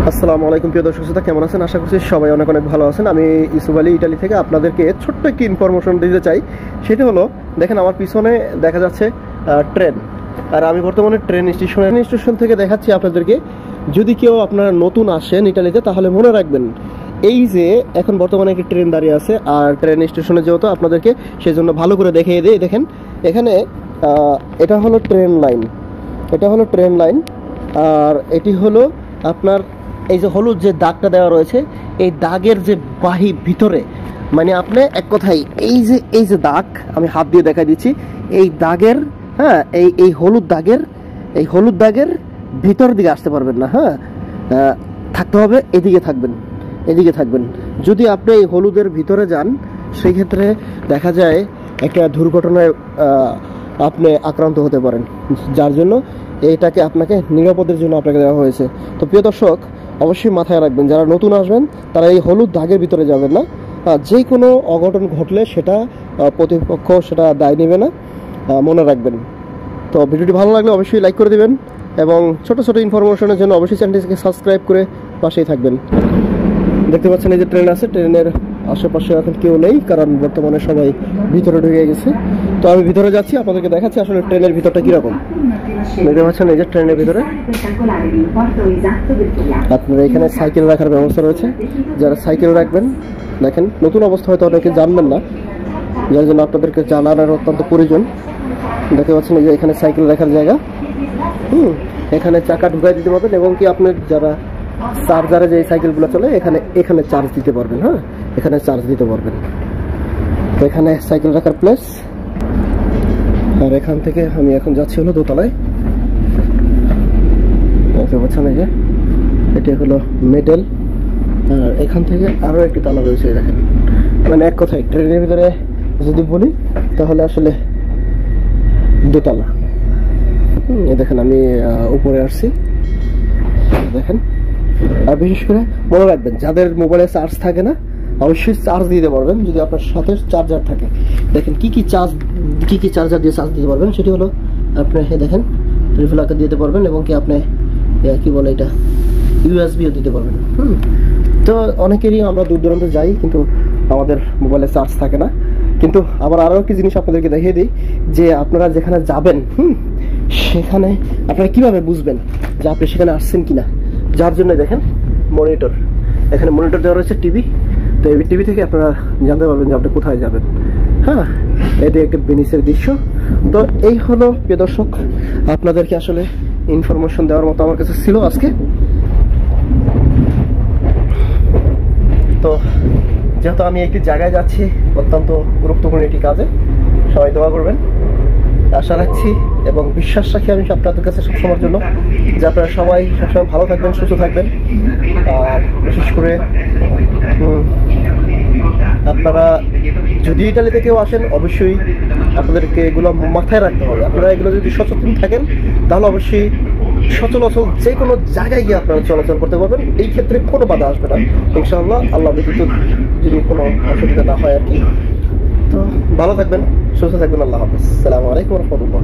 আসসালামু আলাইকুম প্রিয় দর্শক শ্রোতা, কেমন আছেন? আশা করছি সবাই অনেক অনেক ভালো আছেন। আমি ইউসুফ আলী ইটালি থেকে আপনাদেরকে ছোট্ট একটি ইনফরমেশন দিতে চাই। সেটা হলো, দেখেন আমার পিছনে দেখা যাচ্ছে ট্রেন, আর আমি বর্তমানে ট্রেন স্টেশন থেকে দেখাচ্ছি আপনাদেরকে। যদি কেউ আপনারা নতুন আসেন ইটালিতে, তাহলে মনে রাখবেন এই যে এখন বর্তমানে একটি ট্রেন দাঁড়িয়ে আছে, আর ট্রেন স্টেশনে যেহেতু আপনাদেরকে সেই জন্য ভালো করে দেখিয়ে দিই। দেখেন এখানে এটা হলো ট্রেন লাইন, এটা হলো ট্রেন লাইন, আর এটি হলো আপনার এই যে হলুদ যে দাগটা দেওয়া রয়েছে, এই দাগের যে ভিতরে, মানে আপনি এক কথায় এই যে দাগ আমি হাত দিয়ে দেখা দিচ্ছি, এই দাগের এই হলুদ দাগের ভিতর দিকে আসতে পারবেন না। থাকতে হবে এদিকে থাকবেন। যদি আপনি এই হলুদের ভিতরে যান, সেই ক্ষেত্রে দেখা যায় একটা দুর্ঘটনায় আপনি আক্রান্ত হতে পারেন, যার জন্য এইটাকে আপনাকে নিরাপদের জন্য আপনাকে দেওয়া হয়েছে। তো প্রিয় দর্শক, অবশ্যই মাথায় রাখবেন, যারা নতুন আসবেন তারা এই হলুদ দাগের ভিতরে যাবেন না। যে কোনো অঘটন ঘটলে সেটা প্রতিপক্ষ সেটা দায় নেবে না, মনে রাখবেন। তো ভিডিওটি ভালো লাগলে অবশ্যই লাইক করে দেবেন, এবং ছোট ছোট ইনফরমেশনের জন্য অবশ্যই চ্যানেলটিকে সাবস্ক্রাইব করে পাশেই থাকবেন। দেখতে পাচ্ছেন এই যে ট্রেন আছে, ট্রেনের আশেপাশে এখন কেউ নেই, কারণ বর্তমানে সবাই ভিতরে ঢুকে গেছে। তো আমি ভিতরে যাচ্ছি, আপনাদেরকে দেখাচ্ছি আসলে ট্রেনের ভিতরটা কীরকম। দেখতে পাচ্ছেন এই যে ট্রেনের ভিতরে আপনারা এখানে সাইকেল রাখার ব্যবস্থা রয়েছে। যারা সাইকেল রাখবেন, দেখেন নতুন অবস্থা হয়তো অনেকে জানবেন না, যার জন্য আপনাদেরকে জানানোর অত্যন্ত প্রয়োজন। দেখতে পাচ্ছেন এই যে এখানে সাইকেল রাখার জায়গা, এখানে চাকা ঢুকাই দিতে পারবেন, এবং কি আপনার যারা চার্জারে যে সাইকেলগুলো চলে এখানে চার্জ দিতে পারবেন। এখানে চার্জ দিতে পারবেন। তো এখানে সাইকেল রাখার প্লেস, আর এখান থেকে আমি এখন যাচ্ছি হলো দোতলায়। দেখতে পাচ্ছেন এই যে এটি হলো মিডল, আর এখান থেকে আরও একটি তালা রয়েছে। দেখেন, মানে এক কথায় ট্রেনের ভিতরে যদি বলি তাহলে আসলে দোতলা। দেখেন আমি উপরে আসছি, দেখেন। আর বিশেষ করে মনে রাখবেন, যাদের মোবাইলে চার্জ থাকে না, অবশ্যই চার্জ দিতে পারবেন যদি আপনার সাথে চার্জার থাকে। দেখেন কি কি চার্জার দিয়ে চার্জ দিতে পারবেন, সেটি হলো আপনি দেখেন ট্রিপল আকার দিতে পারবেন, এবং কি আপনি কি বলে এটা ইউএসবিও দিতে পারবেন। তো অনেকেরই আমরা দূর দূরান্তে যাই, কিন্তু আমাদের মোবাইলে চার্জ থাকে না। কিন্তু আবার আরও একটি জিনিস আপনাদেরকে দেখিয়ে দিই, যে আপনারা যেখানে যাবেন সেখানে আপনারা কিভাবে বুঝবেন যে আপনি সেখানে আসছেন কিনা। যার জন্য দেখেন মনিটর, এখানে মনিটর দেওয়া রয়েছে, টিভি। তো এই টিভি থেকে আপনারা জানতে পারবেন যে আপনি কোথায় যাবেন। এটি একটা ভেনিসের দৃশ্য। তো এই হলো প্রিয় দর্শক, আপনাদেরকে আসলে ইনফরমেশন দেওয়ার মতো আমার কাছে ছিল আজকে। তো যেহেতু আমি একটি জায়গায় যাচ্ছি, অত্যন্ত গুরুত্বপূর্ণ একটি কাজে, সবাই দোয়া করবেন। আশা রাখছি এবং বিশ্বাস রাখি আমি আপনাদের কাছে সবসময়ের জন্য, যে আপনারা সবাই সবসময় ভালো থাকবেন, সুস্থ থাকবেন। আর বিশেষ করে আপনারা যদি ইটালিতে কেউ আসেন, অবশ্যই আপনাদেরকে এগুলো মাথায় রাখতে হবে। আপনারা এগুলো যদি সচেতন থাকেন, তাহলে অবশ্যই সচলাচল যে কোনো জায়গায় গিয়ে আপনারা চলাচল করতে পারবেন। এই ক্ষেত্রে কোনো বাধা আসবে না ইনশাআল্লাহ, আল্লাহ ব্যতীত যদি কোনো অসুবিধা না হয় আর কি। তো ভালো থাকবেন, সুস্থ থাকবেন। আল্লাহ হাফেজ। আসসালামু আলাইকুম ওয়া রাহমাতুল্লাহ।